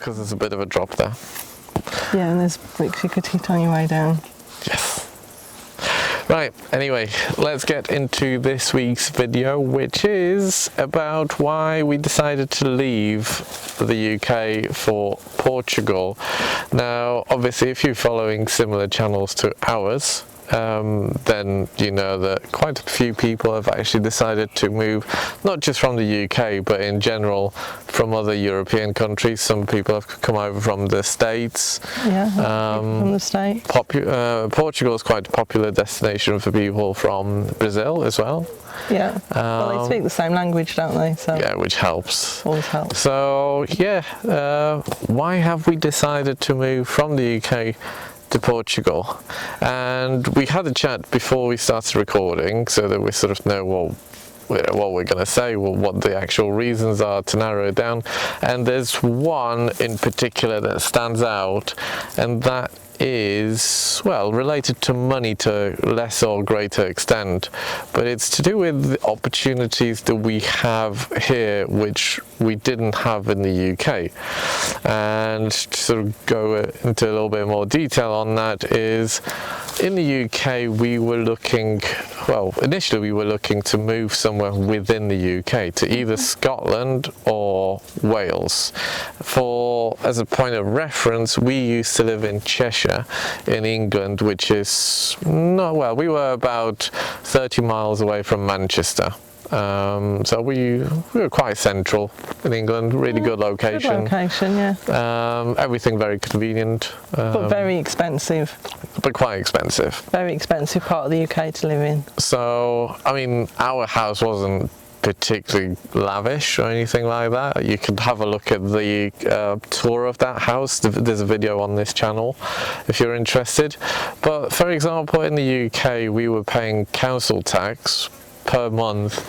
because there's a bit of a drop there. Yeah, and there's bricks you could hit on your way down. Yes. Right, anyway, let's get into this week's video, which is about why we decided to leave the UK for Portugal. Now, obviously, if you're following similar channels to ours, then you know that quite a few people have actually decided to move, not just from the UK, but in general from other European countries. Some people have come over from the States. Yeah, from the States. Portugal is quite a popular destination for people from Brazil as well. Yeah, well, they speak the same language, don't they? So yeah, which helps. Always helps. So yeah, why have we decided to move from the UK to Portugal? And we had a chat before we started recording so that we sort of know what we're going to say, what the actual reasons are, to narrow it down. And there's one in particular that stands out, and that is, well, related to money to less or greater extent, but it's to do with the opportunities that we have here which we didn't have in the UK. And to sort of go into a little bit more detail on that is, in the UK we were looking, well, initially we were looking to move somewhere within the UK, to either Scotland or Wales. As a point of reference, we used to live in Cheshire in England, which is not, well, we were about 30 miles away from Manchester. So we were quite central in England, really good location. Good location, yeah. Everything very convenient. But very expensive. But quite expensive. Very expensive part of the UK to live in. So, I mean, our house wasn't particularly lavish or anything like that. You could have a look at the tour of that house. There's a video on this channel if you're interested. But for example, in the UK we were paying council tax per month,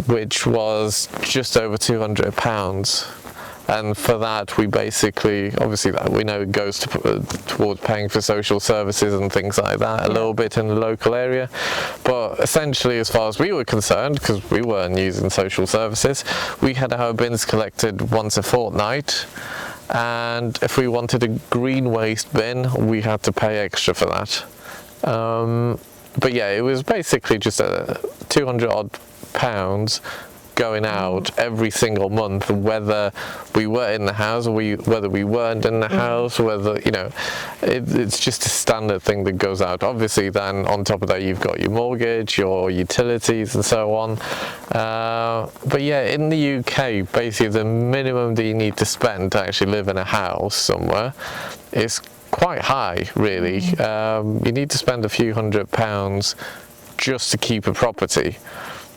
which was just over £200. And for that we basically, obviously that we know it goes towards paying for social services and things like that, a little bit in the local area, but essentially as far as we were concerned, because we weren't using social services, we had our bins collected once a fortnight, and if we wanted a green waste bin we had to pay extra for that. But yeah, it was basically just a 200 odd pounds going out every single month, whether we were in the house or whether we weren't in the house, whether, you know, it's just a standard thing that goes out. Obviously then on top of that you've got your mortgage, your utilities and so on. But yeah, in the UK basically the minimum that you need to spend to actually live in a house somewhere is quite high, really. You need to spend a few £100s just to keep a property.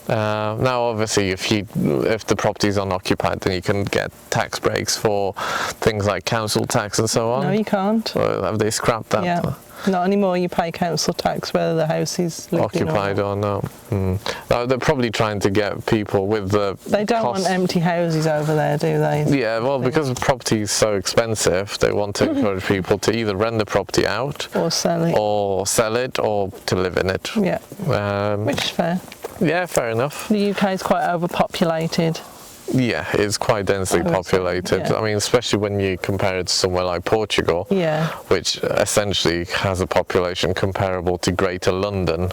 Now obviously if the property is unoccupied then you can get tax breaks for things like council tax and so on. No, you can't. Or have they scrapped that? Yeah. Not anymore. You pay council tax whether the house is occupied or not. No, they're probably trying to get people with the They don't want empty houses over there, do they? Yeah, well, because property is so expensive, they want to encourage people to either rent the property out or sell it, or to live in it. Yeah, which is fair. Yeah, fair enough. The UK is quite overpopulated. Yeah, it's quite densely populated. Yeah. I mean, especially when you compare it to somewhere like Portugal, which essentially has a population comparable to Greater London,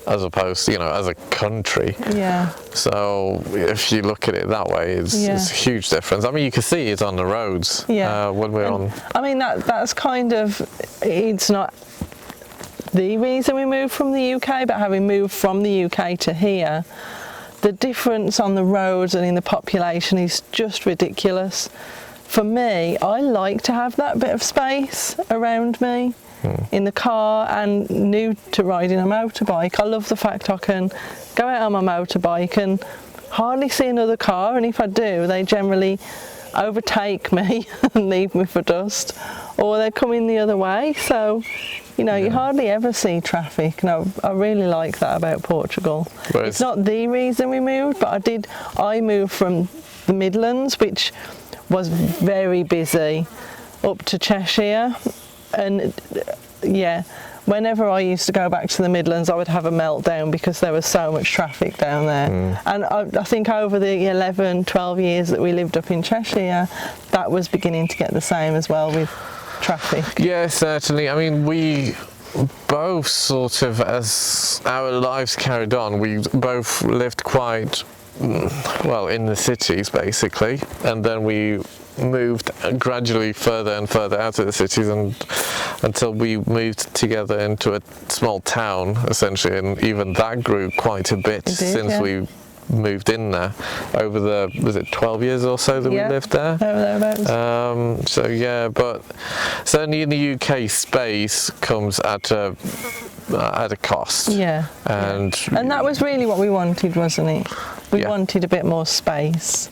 as opposed to, you know, as a country. Yeah. So if you look at it that way, it's a huge difference. I mean, you can see it on the roads. Yeah. When we're on. I mean, that's kind of, it's not the reason we moved from the UK, but having moved from the UK to here, the difference on the roads and in the population is just ridiculous. For me, I like to have that bit of space around me in the car, and new to riding a motorbike, I love the fact I can go out on my motorbike and hardly see another car, and if I do, they generally overtake me and leave me for dust, or they come in the other way. So, you know, you hardly ever see traffic, and I really like that about Portugal. It's not the reason we moved, but I moved from the Midlands, which was very busy, up to Cheshire, and yeah, whenever I used to go back to the Midlands, I would have a meltdown because there was so much traffic down there. And I think over the 11, 12 years that we lived up in Cheshire, that was beginning to get the same as well with traffic. Yeah, certainly. I mean, we both sort of, as our lives carried on, we both lived quite well in the cities basically, and then we moved gradually further and further out of the cities, and until we moved together into a small town essentially, and even that grew quite a bit since we moved in there over the, was it 12 years or so that we lived there? Thereabouts. So yeah, but certainly in the UK, space comes at a cost. Yeah. And that was really what we wanted, wasn't it? We wanted a bit more space.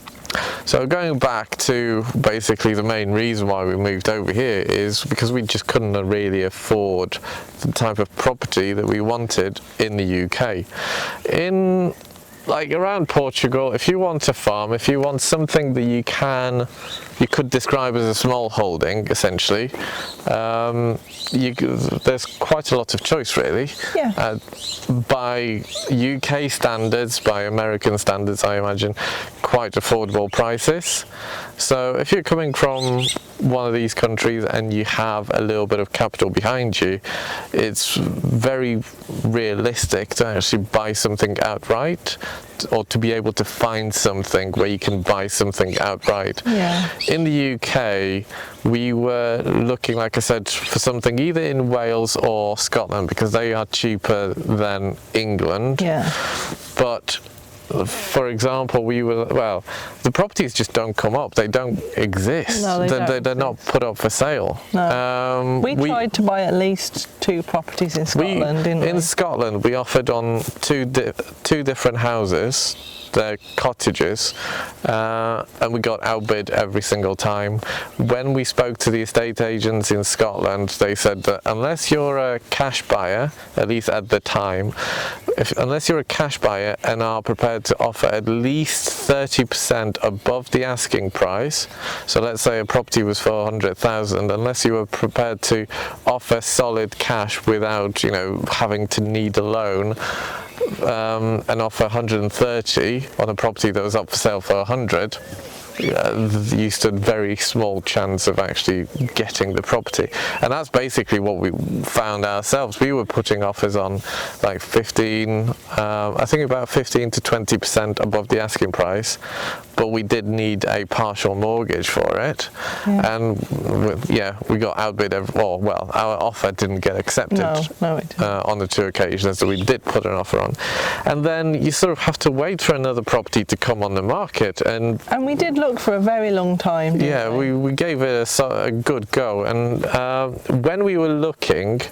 So going back to basically the main reason why we moved over here is because we just couldn't really afford the type of property that we wanted in the UK. In like around Portugal, if you want a farm, if you want something that you could describe as a small holding, essentially, there's quite a lot of choice, really. Yeah. By UK standards, by American standards, I imagine, quite affordable prices. So if you're coming from one of these countries and you have a little bit of capital behind you, it's very realistic to actually buy something outright, or to be able to find something where you can buy something outright. Yeah. In the UK, we were looking, like I said, for something either in Wales or Scotland, because they are cheaper than England. Yeah. But for example, the properties just don't come up. They don't exist. No, they're not put up for sale. No. We tried to buy at least 2 properties in Scotland, didn't we? In Scotland, we offered on two different houses. They're cottages, and we got outbid every single time. When we spoke to the estate agents in Scotland, they said that unless you're a cash buyer, at least at the time, unless you're a cash buyer and are prepared to offer at least 30% above the asking price, so let's say a property was 400,000, unless you were prepared to offer solid cash without, having to need a loan, and offer 130 on a property that was up for sale for 100, you stood very small chance of actually getting the property. And that's basically what we found ourselves. We were putting offers on like 15, I think about 15 to 20% above the asking price, but we did need a partial mortgage for it. Yeah. And we got outbid, our offer didn't get accepted. No, it didn't. On the 2 occasions that we did put an offer on. And then you sort of have to wait for another property to come on the market. And we did look for a very long time, didn't we? We gave it a good go, and when we were looking,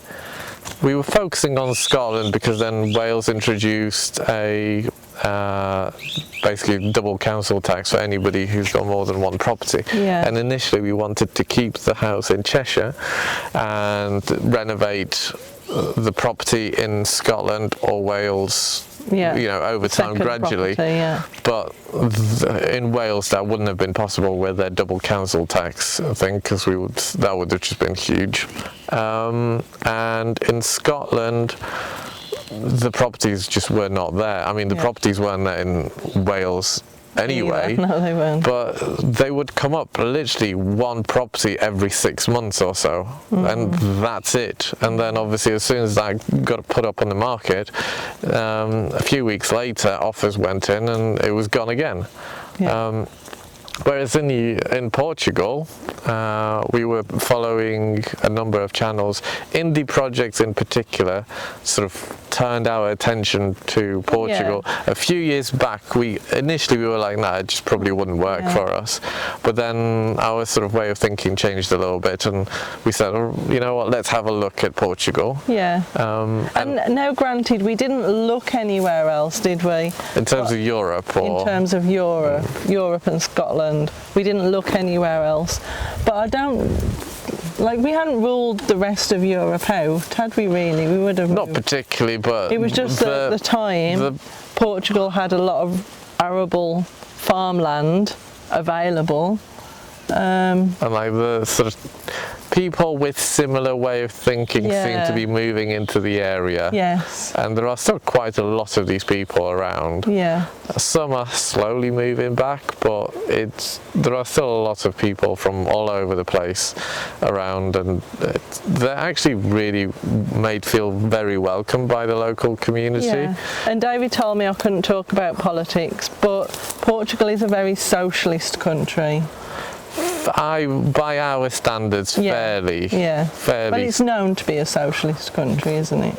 we were focusing on Scotland because then Wales introduced a basically double council tax for anybody who's got more than one property. Yeah. And initially we wanted to keep the house in Cheshire and renovate the property in Scotland or Wales, over time, gradually. But in Wales that wouldn't have been possible with their double council tax thing, because that would have just been huge. And in Scotland, the properties just were not there. I mean, the properties weren't there in Wales anyway. No, they weren't. But they would come up literally one property every 6 months or so, and that's it. And then obviously as soon as that got put up on the market, a few weeks later offers went in and it was gone again. Yeah. Whereas in Portugal, we were following a number of channels. Indie projects in particular sort of turned our attention to Portugal. A few years back, we were like, nah, it just probably wouldn't work for us. But then our sort of way of thinking changed a little bit, and we said, you know what, let's have a look at Portugal. Yeah. And now, granted, we didn't look anywhere else, did we? In terms of Europe, or in terms of Europe and Scotland. We didn't look anywhere else, but we hadn't ruled the rest of Europe out, had we really? We would have not particularly, but it was just that at the time Portugal had a lot of arable farmland available, and like the sort of people with similar way of thinking seem to be moving into the area. Yes. And there are still quite a lot of these people around. Yeah. Some are slowly moving back, but there are still a lot of people from all over the place around, and they're actually really made feel very welcome by the local community. Yeah. And David told me I couldn't talk about politics, but Portugal is a very socialist country. By our standards, fairly. But it's known to be a socialist country, isn't it?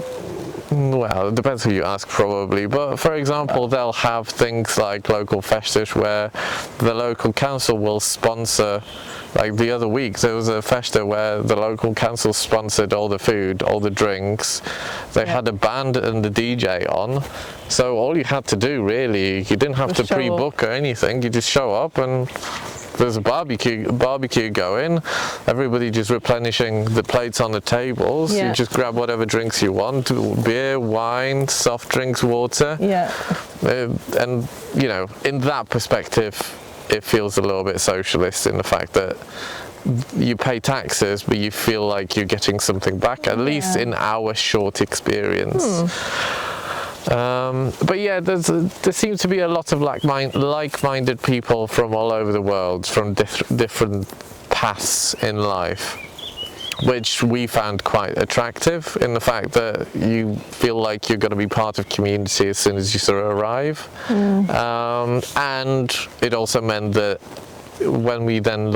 Well, it depends who you ask, probably. But for example, they'll have things like local festas where the local council will sponsor. Like the other week, there was a festa where the local council sponsored all the food, all the drinks. They had a band and the DJ on. So all you had to do, really, you didn't have to pre-book or anything. You just show up and there's a barbecue going, everybody just replenishing the plates on the tables. You just grab whatever drinks you want, beer, wine, soft drinks, water. And you know, in that perspective, it feels a little bit socialist in the fact that you pay taxes, but you feel like you're getting something back, at least in our short experience. But yeah, there seems to be a lot of like-minded people from all over the world, from different paths in life, which we found quite attractive in the fact that you feel like you're going to be part of community as soon as you sort of arrive. And it also meant that when we then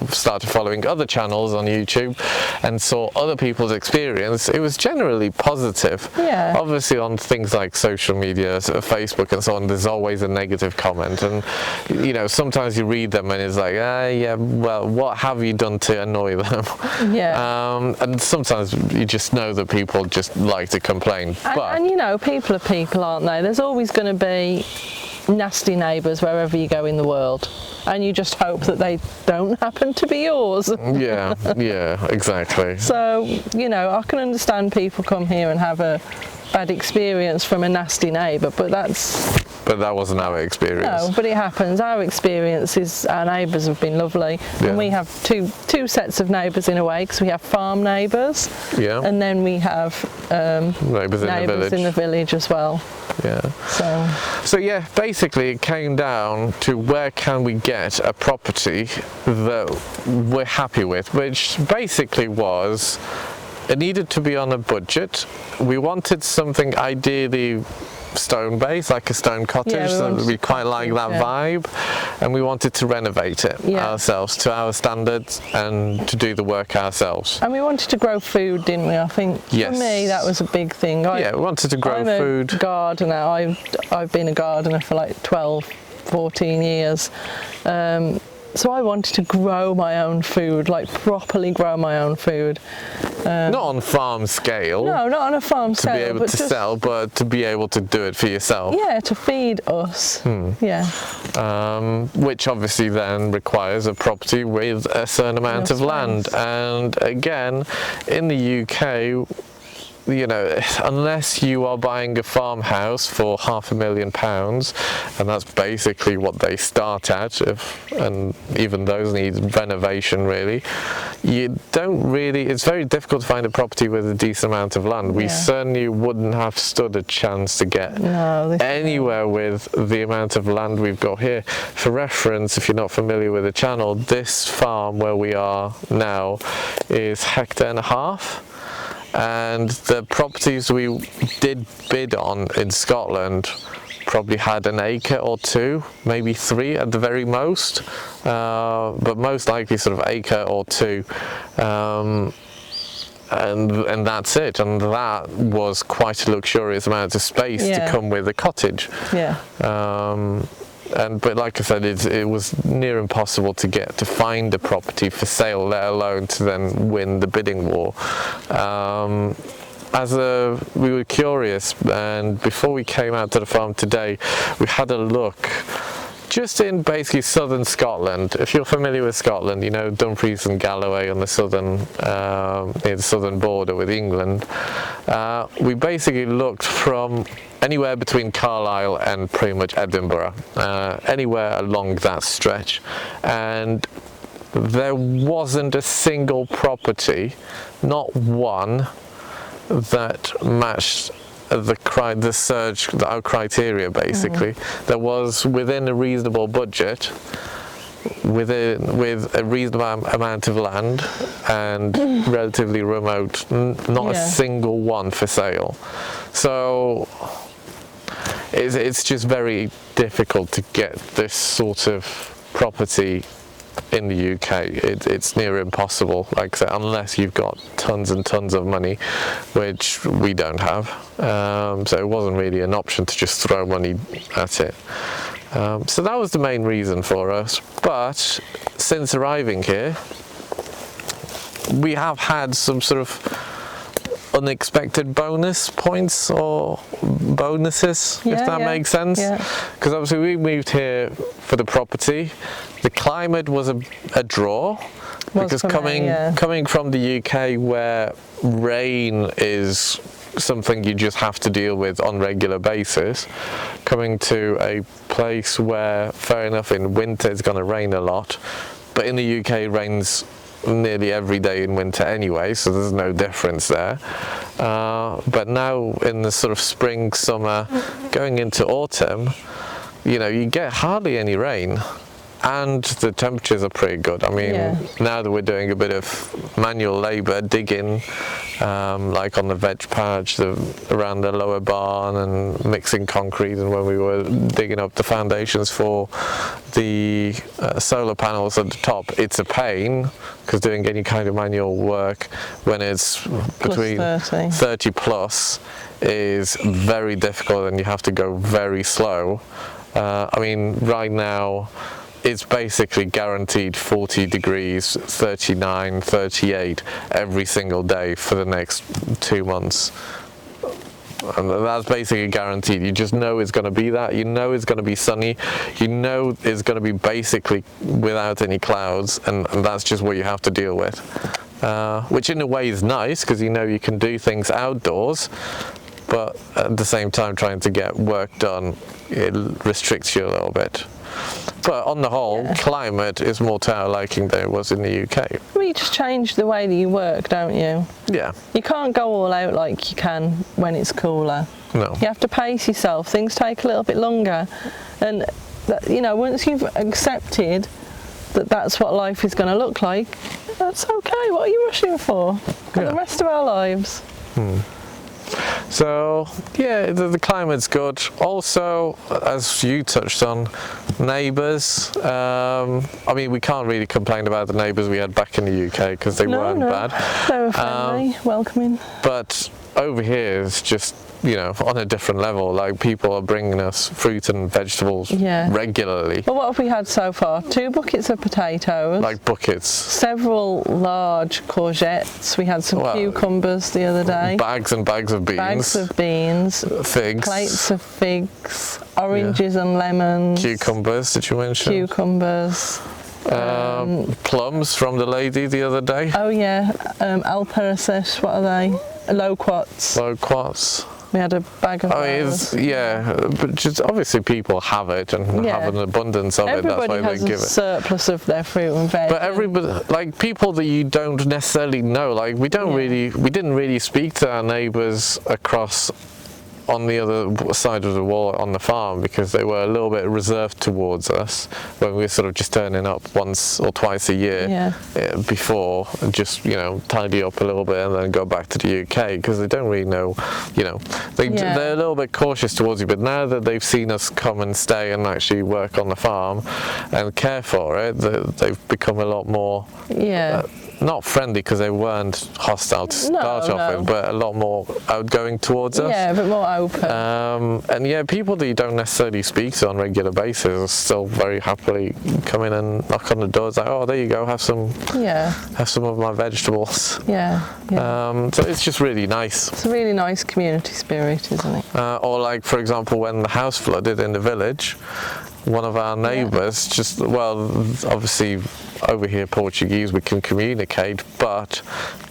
started following other channels on YouTube and saw other people's experience, it was generally positive. Obviously on things like social media, Facebook and so on, there's always a negative comment, and you know, sometimes you read them and it's like, yeah, well, what have you done to annoy them? And sometimes you just know that people just like to complain. And you know, people are people, aren't they? There's always going to be nasty neighbours wherever you go in the world, and you just hope that they don't happen to be yours. Yeah, exactly. So, you know, I can understand people come here and have a bad experience from a nasty neighbour, but that wasn't our experience. No, but it happens. Our experience is our neighbours have been lovely, and we have two sets of neighbours in a way, because we have farm neighbours, and then we have neighbours in the village as well. So yeah, basically it came down to where can we get a property that we're happy with, which basically was, it needed to be on a budget. We wanted something ideally stone based, like a stone cottage, so we quite like that vibe, and we wanted to renovate it ourselves to our standards and to do the work ourselves. And we wanted to grow food, didn't we? I think for me that was a big thing. We wanted to grow food. I'm a gardener. I've been a gardener for like 12, 14 years. So I wanted to grow my own food, like properly grow my own food. Not on farm scale. No, not on a farm scale. To be able to sell, but to be able to do it for yourself. Yeah, to feed us. Which obviously then requires a property with a certain amount of land. And again, in the UK, you know, unless you are buying a farmhouse for £500,000, and that's basically what they start at, and even those need renovation really, you don't really, it's very difficult to find a property with a decent amount of land. We certainly wouldn't have stood a chance to get anywhere with the amount of land we've got here. For reference, if you're not familiar with the channel, this farm where we are now is 1.5 hectares. And the properties we did bid on in Scotland probably had 1 acre or 2, maybe 3 at the very most, but most likely sort of 1 acre or 2, and that's it. And that was quite a luxurious amount of space to come with a cottage. But like I said, it was near impossible to find a property for sale, let alone to then win the bidding war. We were curious, and before we came out to the farm today, we had a look just in basically southern Scotland. If you're familiar with Scotland, you know Dumfries and Galloway on the southern, near the southern border with England. We basically looked from anywhere between Carlisle and pretty much Edinburgh, anywhere along that stretch, and there wasn't a single property, not one, that matched the surge, our criteria basically. There was within a reasonable budget, with a reasonable amount of land and relatively remote, not a single one for sale. So it's just very difficult to get this sort of property in the UK. It's near impossible, like I said, unless you've got tons and tons of money, which we don't have. So it wasn't really an option to just throw money at it. So that was the main reason for us. But since arriving here, we have had some sort of unexpected bonus points or bonuses, if that makes sense. Because obviously we moved here for the property. The climate was a draw, because coming from the UK, where rain is something you just have to deal with on a regular basis, coming to a place where, fair enough, in winter it's going to rain a lot, but in the UK it rains nearly every day in winter anyway, so there's no difference there. But now in the sort of spring, summer, going into autumn, you know, you get hardly any rain, and the temperatures are pretty good. I mean, now that we're doing a bit of manual labour, digging, like on the veg patch around the lower barn, and mixing concrete, and when we were digging up the foundations for the solar panels at the top, it's a pain, because doing any kind of manual work when it's between 30 plus is very difficult, and you have to go very slow. I mean, right now it's basically guaranteed 40 degrees, 39, 38 every single day for the next 2 months. And that's basically guaranteed. You just know it's going to be that. You know it's going to be sunny. You know it's going to be basically without any clouds, and that's just what you have to deal with. Which in a way is nice, because you know you can do things outdoors, but at the same time trying to get work done, it restricts you a little bit. But on the whole, climate is more to our liking than it was in the UK. Well, you just change the way that you work, don't you? Yeah. You can't go all out like you can when it's cooler. No. You have to pace yourself. Things take a little bit longer. And, you know, once you've accepted that that's what life is going to look like, that's okay. What are you rushing for? For the rest of our lives. So yeah, the climate's good. Also, as you touched on, neighbours. I mean, we can't really complain about the neighbours we had back in the UK, because they weren't bad. They were friendly, welcoming. But over here it's just, you know, on a different level. Like, people are bringing us fruit and vegetables regularly. Well, what have we had so far? 2 buckets of potatoes. Like buckets. Several large courgettes. We had some cucumbers the other day. Bags and bags of beans. Bags of beans. Figs. Plates of figs. Oranges and lemons. Cucumbers, did you mention? Cucumbers. Plums from the lady the other day. Oh yeah, Alperacesh, what are they? Loquats. Loquats. We had a bag of those. But just obviously people have it and have an abundance of it. That's why they give it. Everybody has a surplus of their fruit and veg. But everybody, like people that you don't necessarily know, like we didn't really speak to our neighbours across on the other side of the wall on the farm, because they were a little bit reserved towards us when we were sort of just turning up once or twice a year before, just, you know, tidy up a little bit and then go back to the UK, because they don't really know, you know, they're a little bit cautious towards you. But now that they've seen us come and stay and actually work on the farm and care for it, they've become a lot more not friendly, because they weren't hostile to start off with, but a lot more outgoing towards us. Yeah, a bit more open. And yeah, people that you don't necessarily speak to on a regular basis still very happily come in and knock on the doors, like, oh, there you go, have some of my vegetables. So it's just really nice. It's a really nice community spirit, isn't it? Or like, for example, when the house flooded in the village, one of our neighbours just, well, obviously over here Portuguese, we can communicate, but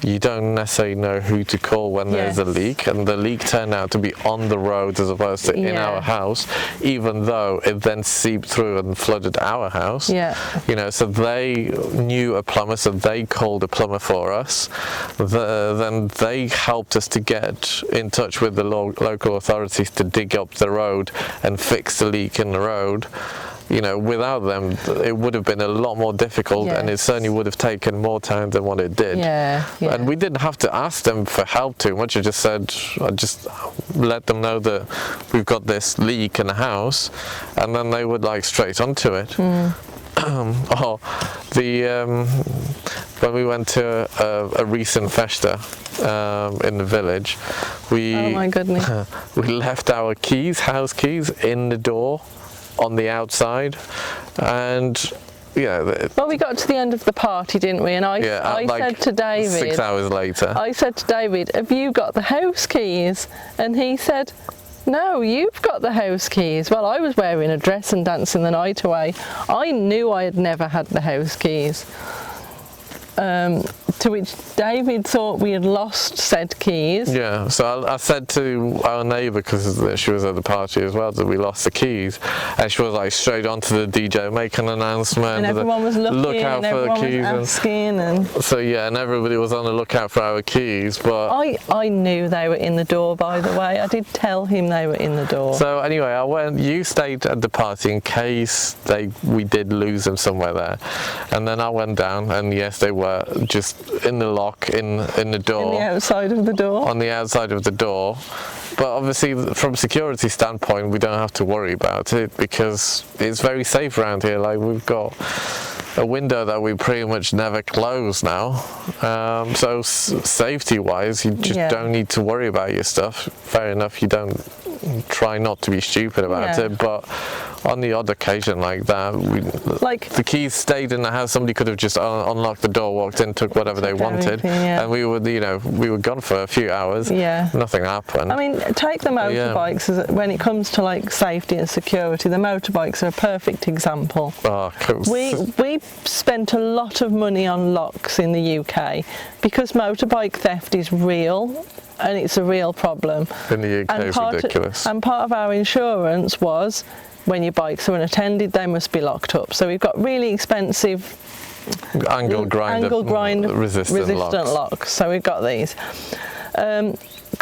you don't necessarily know who to call when there's a leak, and the leak turned out to be on the road as opposed to in our house, even though it then seeped through and flooded our house. You know, so they knew a plumber, so they called a plumber for us. Then they helped us to get in touch with the local authorities to dig up the road and fix the leak in the road. You know, without them, it would have been a lot more difficult, and it certainly would have taken more time than what it did. And we didn't have to ask them for help too much. I just let them know that we've got this leak in the house, and then they would like straight onto it. When we went to a recent festa in the village, we we left our house keys in the door on the outside, and well, we got to the end of the party, didn't we? And I said to David, 6 hours later, I said to David, have you got the house keys? And he said, no, you've got the house keys. Well, I was wearing a dress and dancing the night away. I knew I had never had the house keys. To which David thought we had lost said keys. Yeah, so I said to our neighbour, because she was at the party as well, that we lost the keys, and she was like straight on to the DJ, make an announcement, and everyone was looking, look out and for the keys, was asking, and so and everybody was on the lookout for our keys. But I knew they were in the door, by the way. I did tell him they were in the door. So anyway, you stayed at the party in case we did lose them somewhere there, and then I went down, and yes, they were just in the lock in the door, on the outside of the door. But obviously from a security standpoint, we don't have to worry about it because it's very safe around here. Like, we've got a window that we pretty much never close now, so safety wise, you just don't need to worry about your stuff. Fair enough, you don't try not to be stupid about it, but on the odd occasion like that, the keys stayed in the house. Somebody could have just unlocked the door, walked in, took whatever they wanted, and we were gone for a few hours. Nothing happened. I mean, take the motorbikes. When it comes to like safety and security, the motorbikes are a perfect example. We spent a lot of money on locks in the UK because motorbike theft is real. And it's a real problem. In the UK, it's ridiculous. And part of our insurance was, when your bikes are unattended, they must be locked up. So we've got really expensive angle grind resistant locks. So we've got these.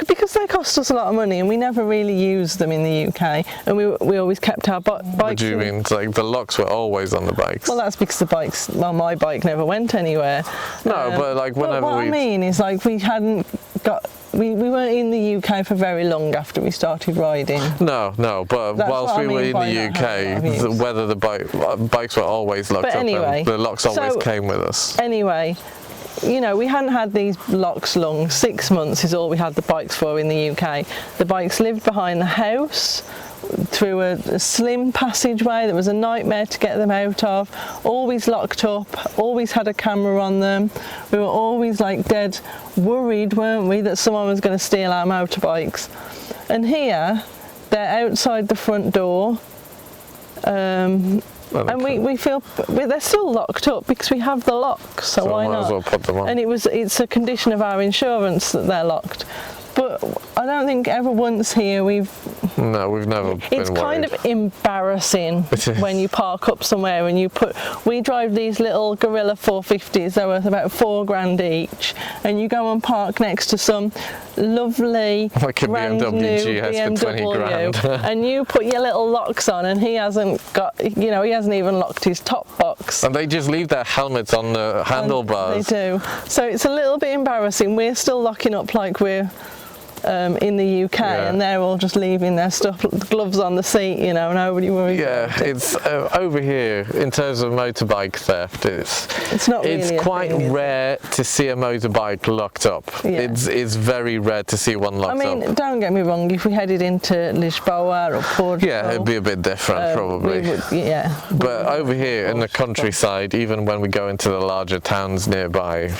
Because they cost us a lot of money, and we never really used them in the UK, and we always kept our bikes. What do you mean? Like, the locks were always on the bikes? Well, that's because my bike never went anywhere. No, but like whenever what I mean is, like, we weren't in the UK for very long after we started riding. No, but whilst we were in the UK, whether the bikes were always locked up, and the locks always came with us. Anyway, you know, we hadn't had these locks long. 6 months is all we had the bikes for in the UK. The bikes lived behind the house through a slim passageway that was a nightmare to get them out of, always locked up, always had a camera on them. We were always like dead worried, weren't we, that someone was going to steal our motorbikes. And here, they're outside the front door, and we feel they're still locked up because we have the locks, so why not? Might as well put them on. And it's a condition of our insurance that they're locked. But I don't think ever once here we've never been It's kind worried. of embarrassing when you park up somewhere and we drive these little Gorilla 450s, they're worth about $4,000 each, and you go and park next to some lovely like a brand BMW new GS for 20 grand. and you put your little locks on, and he hasn't even locked his top box. And they just leave their helmets on the handlebars. They do. So it's a little bit embarrassing. We're still locking up like we're in the UK, and they're all just leaving their stuff, gloves on the seat, you know, nobody worries. It's over here in terms of motorbike theft. It's not. Really it's quite rare to see a motorbike locked up. It's very rare to see one locked up. I mean, don't get me wrong. If we headed into Lisboa or Portugal, it'd be a bit different, probably. But over here in the countryside, even when we go into the larger towns nearby,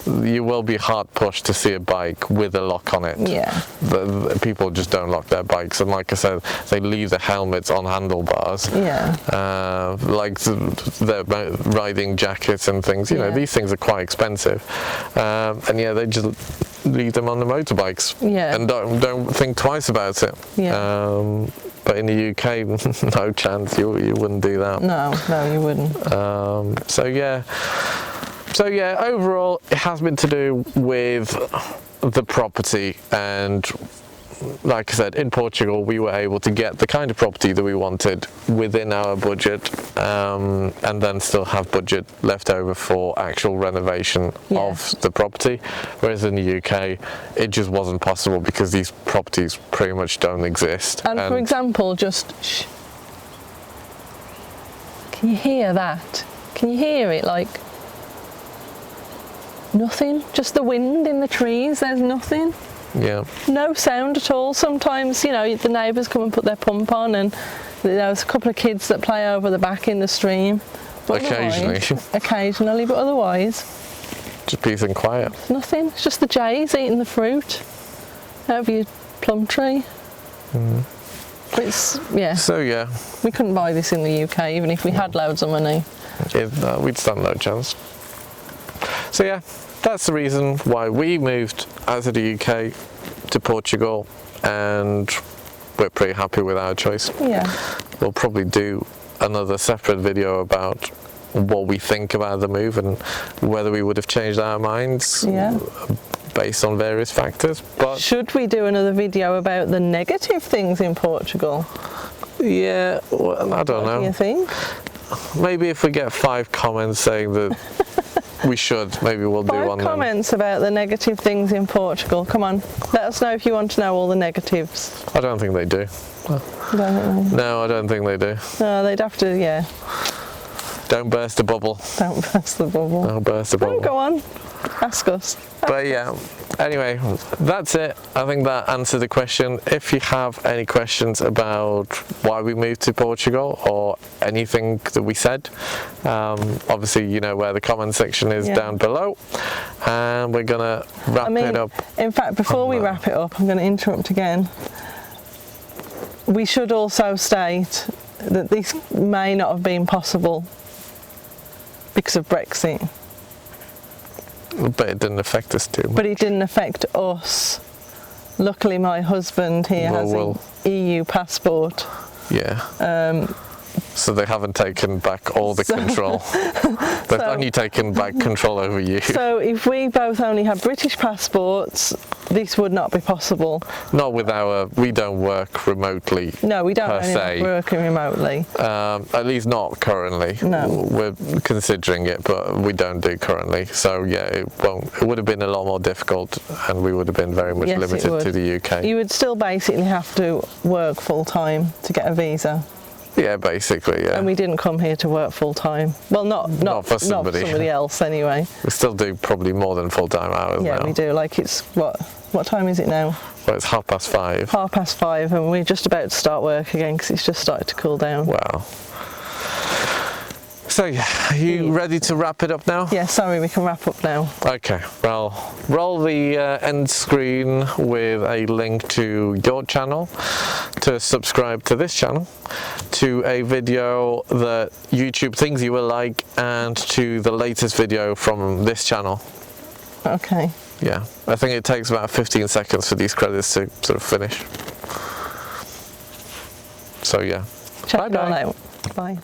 you will be hard pushed to see a bike with with a lock on it. Yeah. The people just don't lock their bikes, and like I said, they leave the helmets on handlebars. Yeah. Like their riding jackets and things. You know, these things are quite expensive, and yeah, they just leave them on the motorbikes. Yeah. And don't think twice about it. Yeah. But in the UK, no chance. You wouldn't do that. No, you wouldn't. So yeah, overall it has been to do with the property, and like I said, in Portugal we were able to get the kind of property that we wanted within our budget, and then still have budget left over for actual renovation of the property, whereas in the UK it just wasn't possible because these properties pretty much don't exist. And for example, just shh. Can you hear that? Can you hear it? Like nothing, just the wind in the trees. There's nothing. Yeah. No sound at all. Sometimes, you know, the neighbours come and put their pump on, and there's a couple of kids that play over the back in the stream. But occasionally, but otherwise, just peace and quiet. Nothing. It's just the jays eating the fruit out of your plum tree. It's So yeah, we couldn't buy this in the UK, even if we had loads of money. We'd stand no chance. So yeah, that's the reason why we moved out of the UK to Portugal, and we're pretty happy with our choice. Yeah. We'll probably do another separate video about what we think about the move and whether we would have changed our minds based on various factors. But should we do another video about the negative things in Portugal? Yeah, well, I don't know. What do you think? Maybe if we get 5 comments saying that we should, maybe we'll do one. 5 comments about the negative things in Portugal. Come on, let us know if you want to know all the negatives. I don't think they do. No, I don't think they do. No, they'd have to, yeah. Don't burst the bubble. Don't burst the bubble. Don't burst the bubble. Oh, go on, ask us. But yeah, anyway, that's it. I think that answered the question. If you have any questions about why we moved to Portugal or anything that we said, obviously you know where the comment section is down below, and we're gonna wrap it up. In fact, before we wrap it up, I'm going to interrupt again. We should also state that this may not have been possible because of Brexit. But it didn't affect us too much. But it didn't affect us. Luckily my husband here has an EU passport. Yeah. So they haven't taken back all the control. They've only taken back control over you. So if we both only had British passports, this would not be possible. Not with we don't work remotely. No, we don't really working remotely. At least not currently. No. We're considering it, but we don't do currently. So yeah, it would have been a lot more difficult, and we would have been very much limited to the UK. You would still basically have to work full time to get a visa. Yeah, basically, yeah. And we didn't come here to work full time. Well, not for somebody. Not for somebody else anyway. We still do probably more than full-time hours now. Yeah, we do. Like it's what time is it now? Well, it's 5:30. 5:30, and we're just about to start work again because it's just started to cool down. Wow. So yeah, are you ready to wrap it up now? Yeah, sorry, we can wrap up now. Okay, well, roll the end screen with a link to your channel, to subscribe to this channel, to a video that YouTube thinks you will like, and to the latest video from this channel. Okay. Yeah, I think it takes about 15 seconds for these credits to sort of finish. So yeah, Check it all out. Bye.